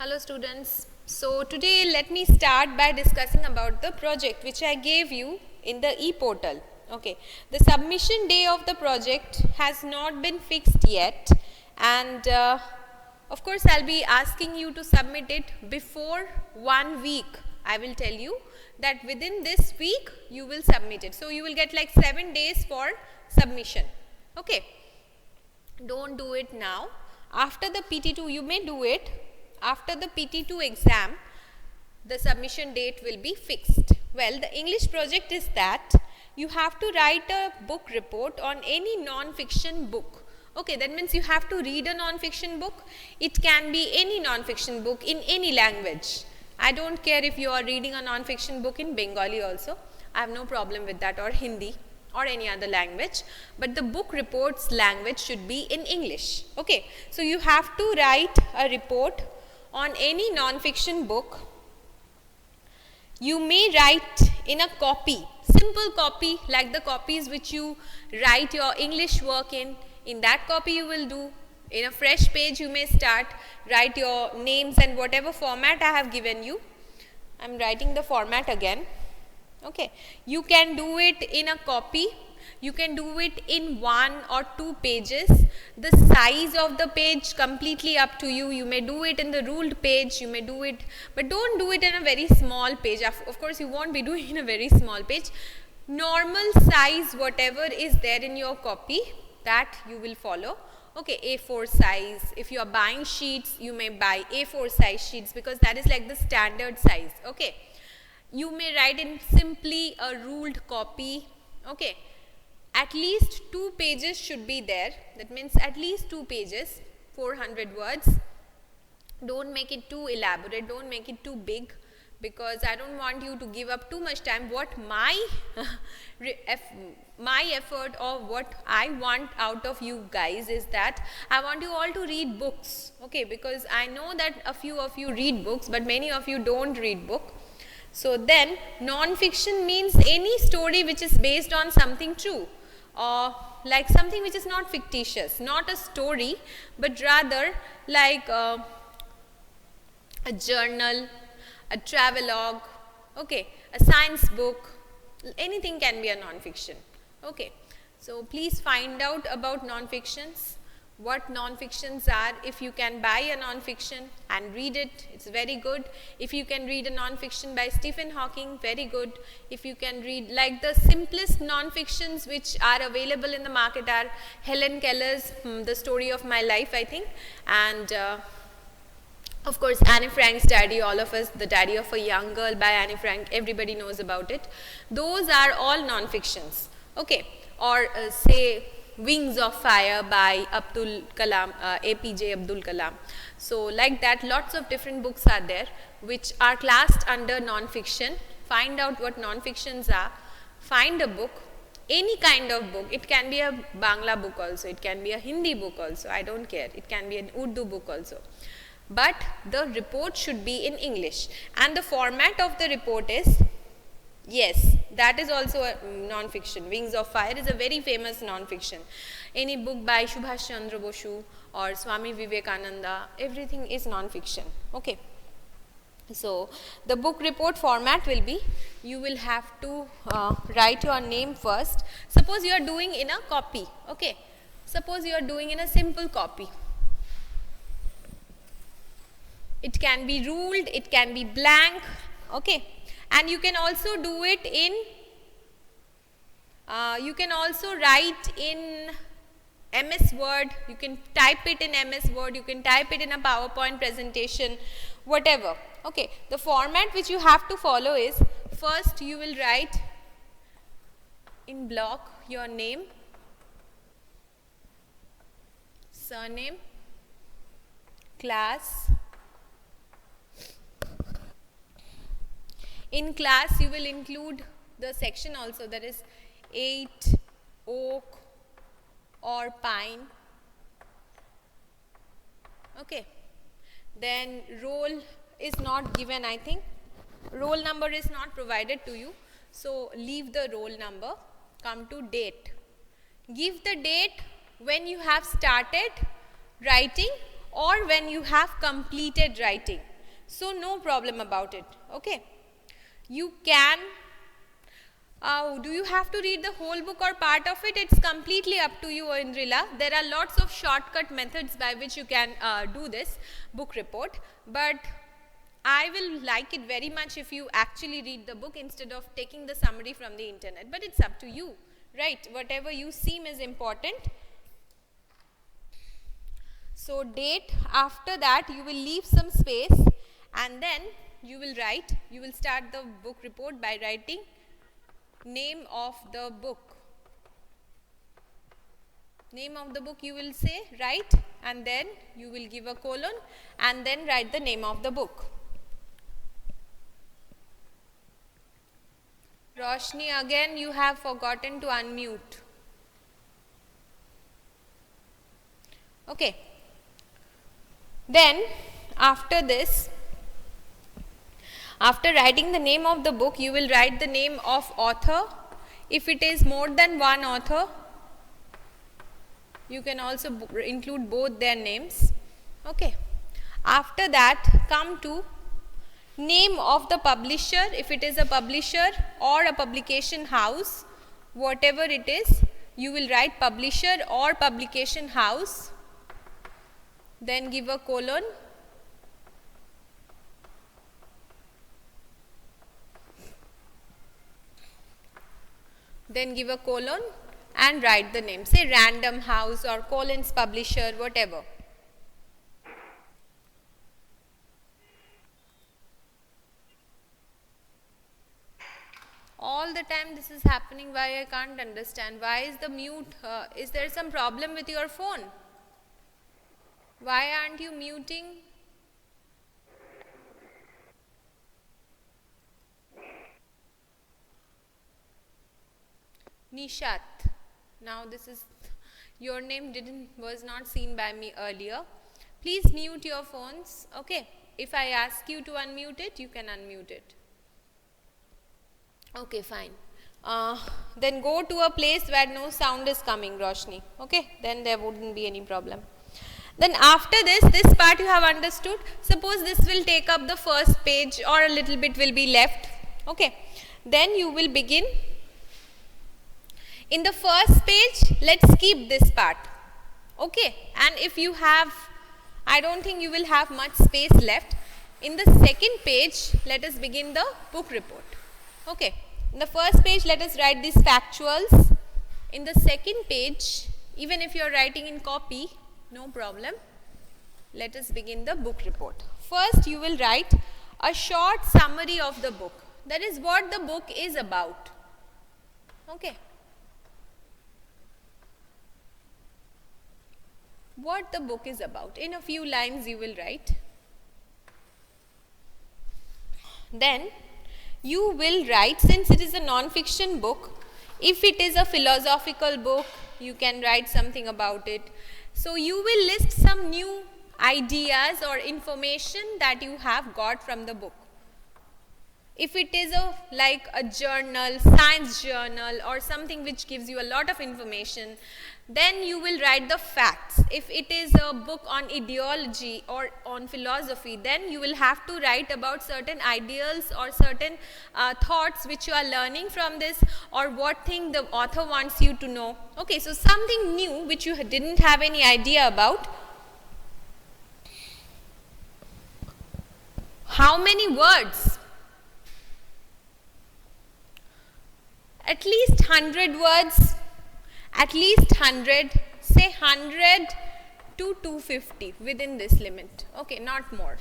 Hello students. So today let me start by discussing about the project which I gave you in the e-portal. Okay, the submission day of the project has not been fixed yet, and of course I'll be asking you to submit it before 1 week. I will tell you that within this week you will submit it. So you will get like 7 days for submission. Okay, don't do it now. After the PT2 you may do it. After the PT2 exam, the submission date will be fixed. Well, the English project is that you have to write a book report on any non-fiction book. Okay, that means you have to read a non-fiction book. It can be any non-fiction book in any language. I don't care if you are reading a non-fiction book in Bengali also. I have no problem with that, or Hindi or any other language, but the book report's language should be in English. Okay, so you have to write a report on any non-fiction book. You may write in a copy, simple copy like the copies which you write your English work in. In that copy you will do. In a fresh page you may start, write your names and whatever format I have given you. I am writing the format again. Okay, you can do it in a copy. You can do it in 1 or 2 pages. The size of the page completely up to you. You may do it in the ruled page, you may do it, but don't do it in a very small page. Of course, you won't be doing in a very small page. Normal size, whatever is there in your copy, that you will follow. Okay, A4 size. If you are buying sheets, you may buy A4 size sheets because that is like the standard size. Okay, you may write in simply a ruled copy. Okay, at least 2 pages should be there. That means at least 2 pages, 400 words. Don't make it too elaborate, don't make it too big, because I don't want you to give up too much time. What my effort or what I want out of you guys is that I want you all to read books. Okay, because I know that a few of you read books, but many of you don't read book. So then non-fiction means any story which is based on something true, or like something which is not fictitious, not a story, but rather like a journal, a travelogue, okay, a science book, anything can be a non-fiction. Okay, so please find out about non-fictions, what non-fictions are. If you can buy a non-fiction and read it, it's very good. If you can read a non-fiction by Stephen Hawking, very good. If you can read, like the simplest non-fictions which are available in the market are Helen Keller's The Story of My Life, I think, and of course Anne Frank's Daddy, all of us, The Daddy of a Young Girl by Anne Frank, everybody knows about it. Those are all non-fictions. Okay, or say Wings of Fire by Abdul Kalam, APJ Abdul Kalam. So like that, lots of different books are there which are classed under non-fiction. Find out what non-fictions are. Find a book, any kind of book. It can be a Bangla book also, it can be a Hindi book also, I don't care. It can be an Urdu book also. But the report should be in English. And the format of the report is, yes, that is also a non-fiction. Wings of Fire is a very famous non-fiction. Any book by Subhash Chandra Bosu or Swami Vivekananda, everything is non-fiction. Okay. So the book report format will be, you will have to write your name first. Suppose you are doing in a copy. Okay. Suppose you are doing in a simple copy. It can be ruled, it can be blank. Okay. And you can also do it in, you can also write in MS Word, you can type it in MS Word, you can type it in a PowerPoint presentation, whatever. Okay, the format which you have to follow is, first you will write in block your name, surname, class. In class you will include the section also, that is 8, oak or pine. Okay. Then roll is not given, I think. Roll number is not provided to you. So leave the roll number. Come to date. Give the date when you have started writing or when you have completed writing. So no problem about it. Okay. You can, do you have to read the whole book or part of it? It's completely up to you, Indrila. There are lots of shortcut methods by which you can do this book report, but I will like it very much if you actually read the book instead of taking the summary from the internet. But it's up to you, right? Whatever you seem is important. So date, after that you will leave some space and then you will write, you will start the book report by writing name of the book. Name of the book you will say, write, and then you will give a colon and then write the name of the book. Roshni, again you have forgotten to unmute. Okay. Then after this, after writing the name of the book, you will write the name of author. If it is more than one author, you can also include both their names. Okay. After that, come to name of the publisher. If it is a publisher or a publication house, whatever it is, you will write publisher or publication house. Then give a colon. Then give a colon and write the name. Say Random House or Collins Publisher, whatever. All the time this is happening. Why I can't understand. Why is the mute? Is there some problem with your phone? Why aren't you muting? Nishat. Now this is, your name was not seen by me earlier. Please mute your phones. Okay. If I ask you to unmute it, you can unmute it. Okay, fine. Then go to a place where no sound is coming, Roshni. Okay. Then there wouldn't be any problem. Then after this part you have understood. Suppose this will take up the first page or a little bit will be left. Okay. Then you will begin. In the first page, let's keep this part. Okay. And if you have, I don't think you will have much space left. In the second page, let us begin the book report. Okay. In the first page, let us write these factuals. In the second page, even if you are writing in copy, no problem. Let us begin the book report. First, you will write a short summary of the book. That is what the book is about. Okay. What the book is about. In a few lines you will write. Then you will write, since it is a non-fiction book, if it is a philosophical book, you can write something about it. So you will list some new ideas or information that you have got from the book. If it is like a journal, science journal or something which gives you a lot of information, then you will write the facts. If it is a book on ideology or on philosophy, then you will have to write about certain ideals or certain thoughts which you are learning from this, or what thing the author wants you to know. Okay, so something new which you didn't have any idea about. How many words? At least 100 words. At least 100, say 100 to 250 within this limit. Okay, not more.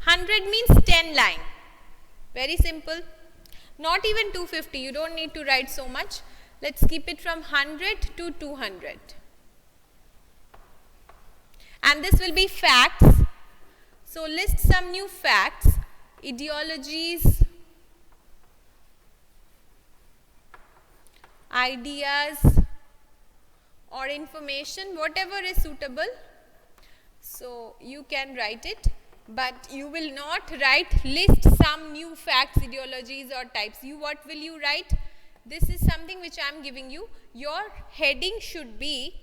100 means 10 line. Very simple. Not even 250, you don't need to write so much. Let's keep it from 100 to 200. And this will be facts. So list some new facts, ideologies, ideas, or information, whatever is suitable. So you can write it, but you will not write list some new facts, ideologies or types. What will you write? This is something which I am giving you. Your heading should be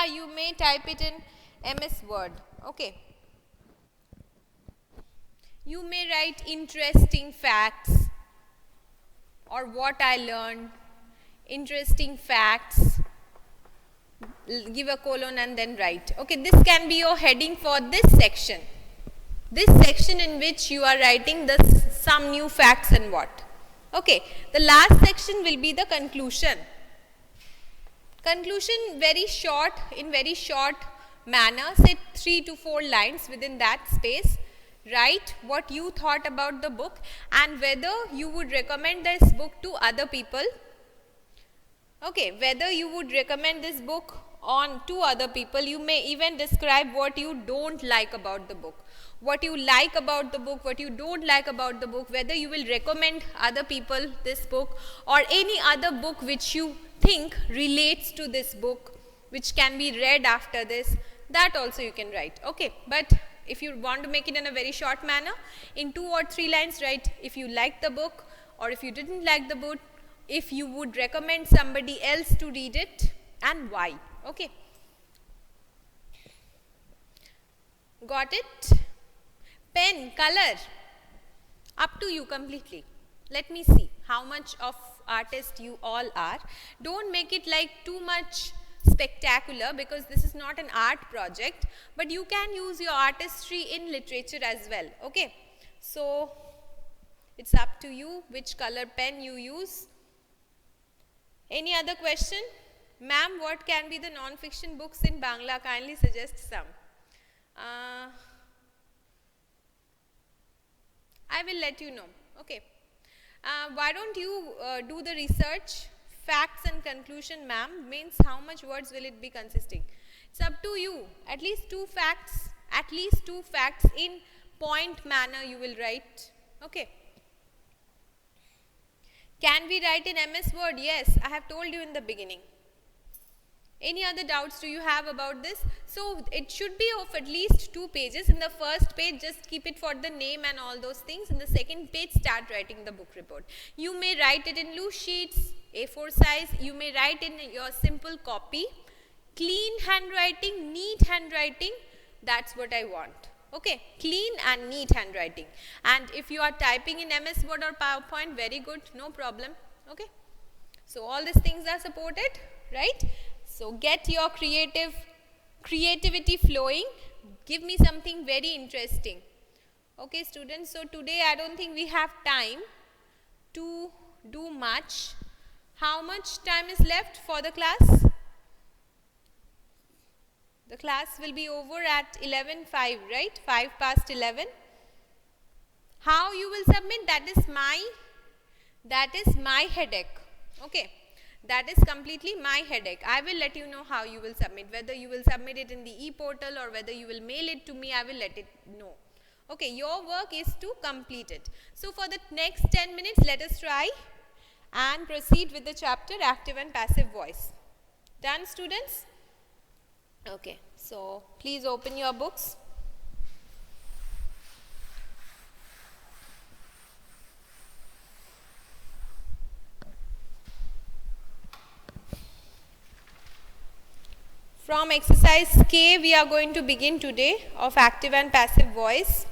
Yeah, you may type it in MS Word. Okay. You may write interesting facts or what I learned, interesting facts, give a colon and then write. Okay, this can be your heading for this section. This section in which you are writing some new facts and what. Okay, the last section will be the conclusion. Conclusion very short, in very short manner, say 3 to 4 lines within that space. Write what you thought about the book and whether you would recommend this book to other people. Okay, whether you would recommend this book to other people. You may even describe what you don't like about the book, what you like about the book, what you don't like about the book, whether you will recommend other people this book or any other book which you think relates to this book, which can be read after this. That also you can write. Okay, but if you want to make it in a very short manner, in 2 or 3 lines write if you like the book or if you didn't like the book, if you would recommend somebody else to read it and why. Okay, got it? Pen, color, up to you completely. Let me see how much of artist you all are. Don't make it like too much spectacular because this is not an art project, but you can use your artistry in literature as well. Okay, so it's up to you which color pen you use. Any other question? Ma'am, what can be the non-fiction books in Bangla? Kindly suggest some. I will let you know. Okay. Why don't you do the research? Facts and conclusion, ma'am, means how much words will it be consisting? It's up to you. At least 2 facts in point manner you will write. Okay. Can we write in MS Word? Yes, I have told you in the beginning. Any other doubts do you have about this? So it should be of at least 2 pages. In the first page, just keep it for the name and all those things. In the second page, start writing the book report. You may write it in loose sheets, A4 size. You may write in your simple copy. Clean handwriting, neat handwriting, that's what I want. Okay, clean and neat handwriting. And if you are typing in MS Word or PowerPoint, very good, no problem. Okay, so all these things are supported, right? So get your creativity flowing. Give me something very interesting. Okay, students, so today I don't think we have time to do much. How much time is left for the class? The class will be over at 11:05, right? 5 past 11. How you will submit? That is my headache. Okay, that is completely my headache. I will let you know how you will submit. Whether you will submit it in the e-portal or whether you will mail it to me, I will let it know. Okay, your work is to complete it. So for the next 10 minutes, let us try and proceed with the chapter active and passive voice. Done, students? Okay, so please open your books. From exercise K, we are going to begin today of active and passive voice.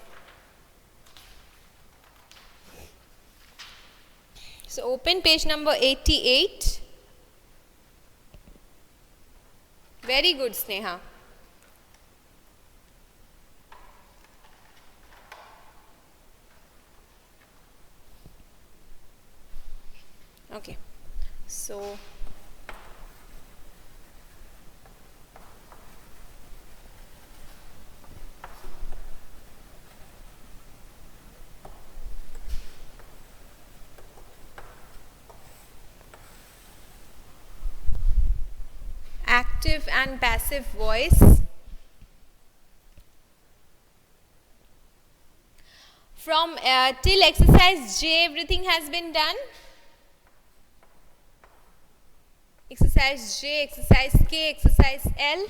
So open page number 88. Very good, Sneha. Okay, so active and passive voice. From till exercise J, everything has been done. Exercise J, exercise K, exercise L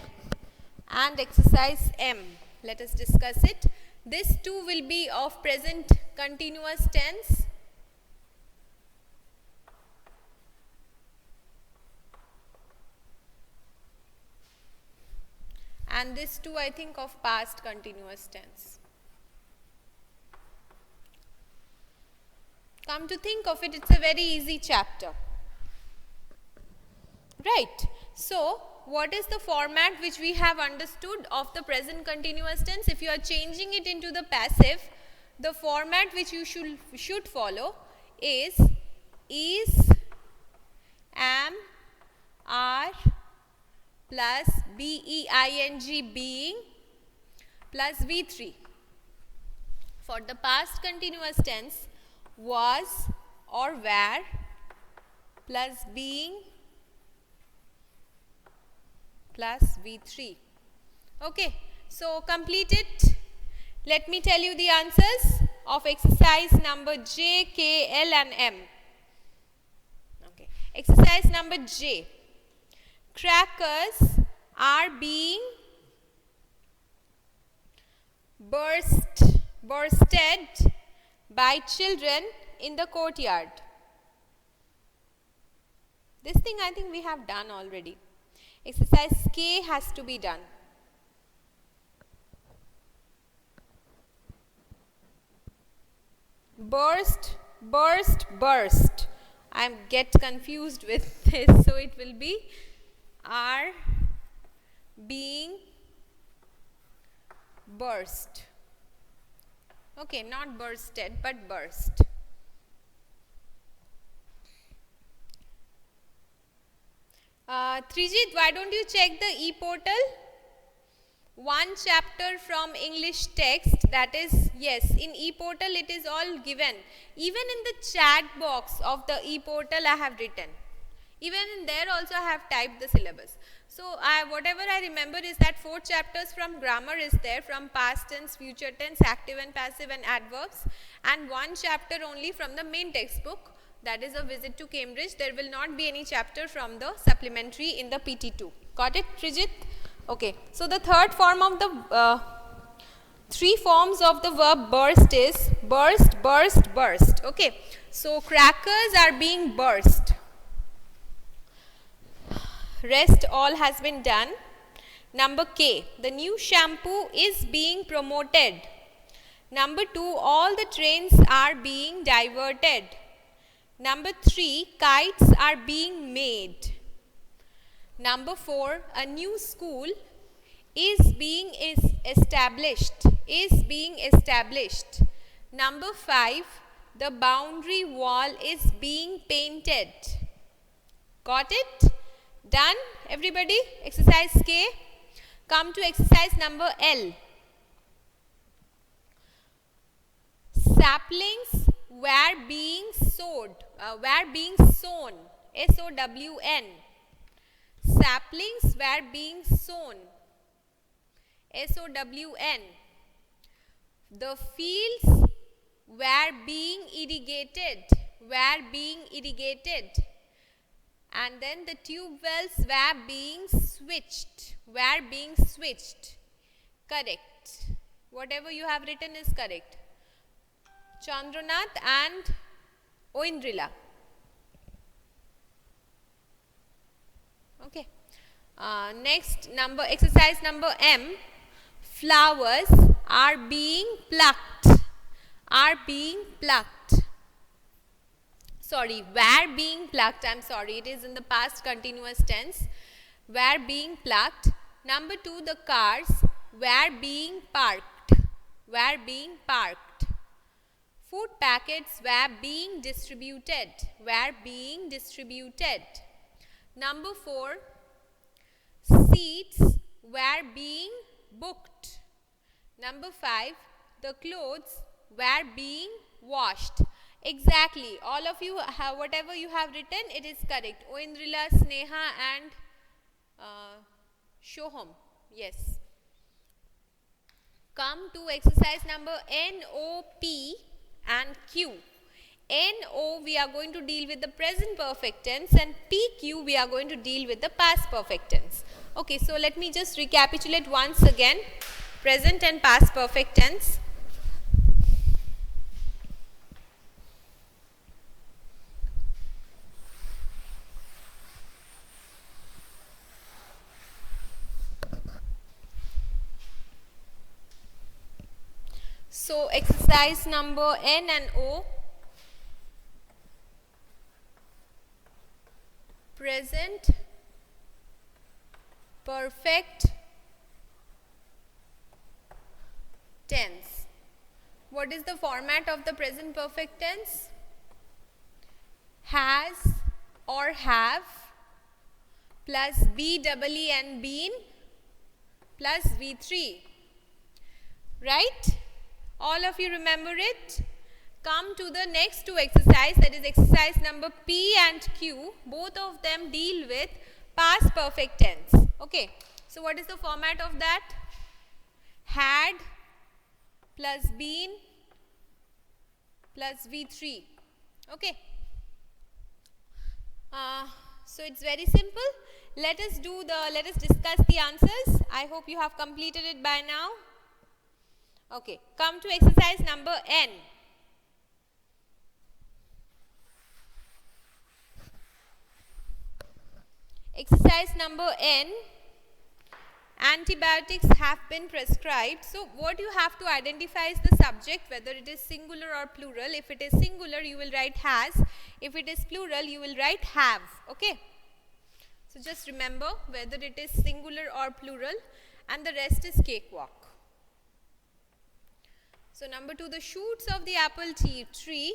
and exercise M. Let us discuss it. This too will be of present continuous tense. and this too I think of past continuous tense. Come to think of it, it's a very easy chapter. Right. So, what is the format which we have understood of the present continuous tense? If you are changing it into the passive, the format which you should follow is, am, are, plus being, being, plus V3. For the past continuous tense, was or were, plus being, plus V3. Okay, so complete it. Let me tell you the answers of exercise number J, K, L and M. Okay, exercise number J. Crackers are being bursted by children in the courtyard. This thing I think we have done already. Exercise K has to be done. Burst. I get confused with this, so it will be are being burst. Okay, not bursted, but burst. Trijit, why don't you check the e-portal? One chapter from English text, that is, yes, in e-portal it is all given. Even in the chat box of the e-portal I have written. Even in there also I have typed the syllabus. So, whatever I remember is that 4 chapters from grammar is there, from past tense, future tense, active and passive and adverbs, and 1 chapter only from the main textbook, that is a visit to Cambridge. There will not be any chapter from the supplementary in the PT2. Got it, Trijit? Okay. So, the third form of the 3 forms of the verb burst is burst. Okay. So, crackers are being burst. Rest all has been done. Number K, the new shampoo is being promoted. Number 2, all the trains are being diverted. Number 3, kites are being made. Number 4, a new school is being established. Number 5, the boundary wall is being painted. Got it? Done, everybody? Exercise K. Come to exercise number L. Saplings were being sown. S-O-W-N. Saplings were being sown. S-O-W-N. The fields were being irrigated. And then the tube wells were being switched. Correct. Whatever you have written is correct. Chandranath and Oindrila. Okay. Next exercise number M. Flowers are being plucked. Sorry, were being plucked. I'm sorry, it is in the past continuous tense. Were being plucked. Number 2, the cars were being parked. Food packets were being distributed. Number 4, seats were being booked. Number 5, the clothes were being washed. Exactly, all of you have, whatever you have written, it is correct. Oindrila, Sneha and Shoham. Yes. Come to exercise number N, O, P and Q. N, O we are going to deal with the present perfect tense, and P, Q we are going to deal with the past perfect tense. Okay, so let me just recapitulate once again. Present and past perfect tense. So exercise number N and O, present perfect tense. What is the format of the present perfect tense? Has or have plus be double E and been plus V3. Right? All of you remember it? Come to the next two exercise, that is exercise number P and Q. Both of them deal with past perfect tense. Okay. So what is the format of that? Had plus been plus V3. Okay. So it's very simple. Let us discuss the answers. I hope you have completed it by now. Okay. Come to exercise number N. Exercise number N, antibiotics have been prescribed. So what you have to identify is the subject, whether it is singular or plural. If it is singular, you will write has. If it is plural, you will write have. Okay. So just remember whether it is singular or plural, and the rest is cakewalk. So number 2, the shoots of the apple tree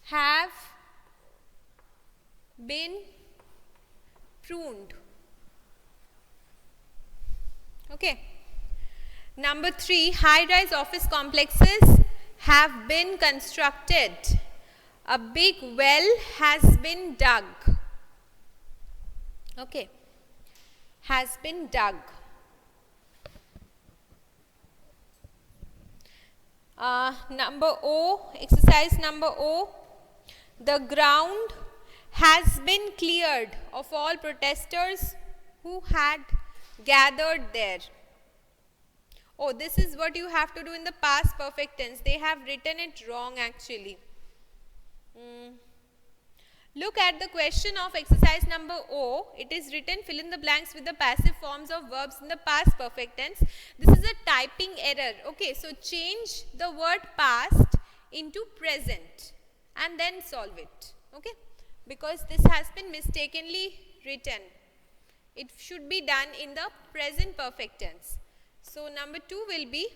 have been pruned. Okay. Number 3, high-rise office complexes have been constructed. A big well has been dug. Okay. Has been dug. Number O, exercise number O, the ground has been cleared of all protesters who had gathered there. Oh, this is what you have to do in the past perfect tense. They have written it wrong actually. Look at the question of exercise number O. It is written fill in the blanks with the passive forms of verbs in the past perfect tense. This is a typing error. Okay, so change the word past into present and then solve it. Okay, because this has been mistakenly written. It should be done in the present perfect tense. So number 2 will be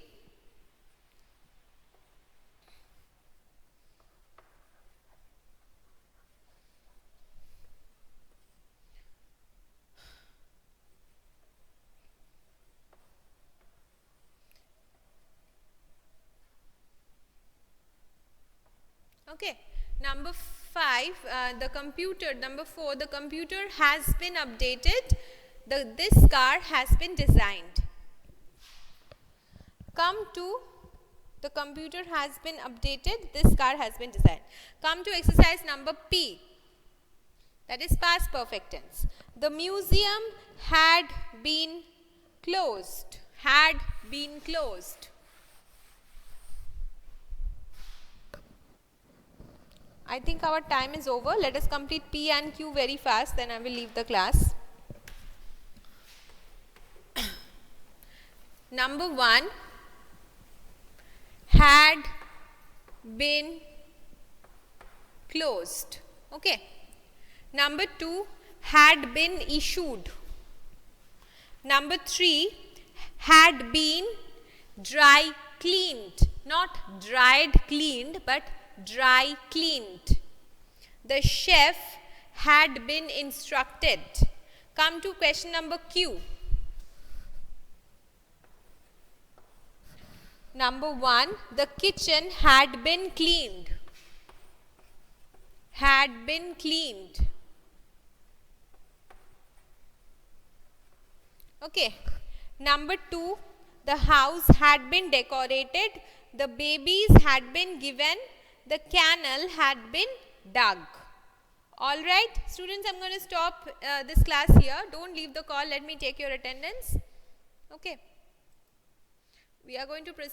okay. Number 5, number 4, the computer has been updated. This car has been designed. Come to the computer has been updated. This car has been designed. Come to exercise number P. That is past perfect tense. The museum had been closed. Had been closed. I think our time is over. Let us complete P and Q very fast, then I will leave the class. Number 1, had been closed. Okay. Number 2, had been issued. Number 3, had been dry cleaned. Not dried cleaned, but dry cleaned. The chef had been instructed. Come to question number Q. Number 1, the kitchen had been cleaned. Had been cleaned. Okay. Number 2, the house had been decorated. The babies had been given. The canal had been dug. Alright, students, I am going to stop this class here. Don't leave the call. Let me take your attendance. Okay. We are going to proceed.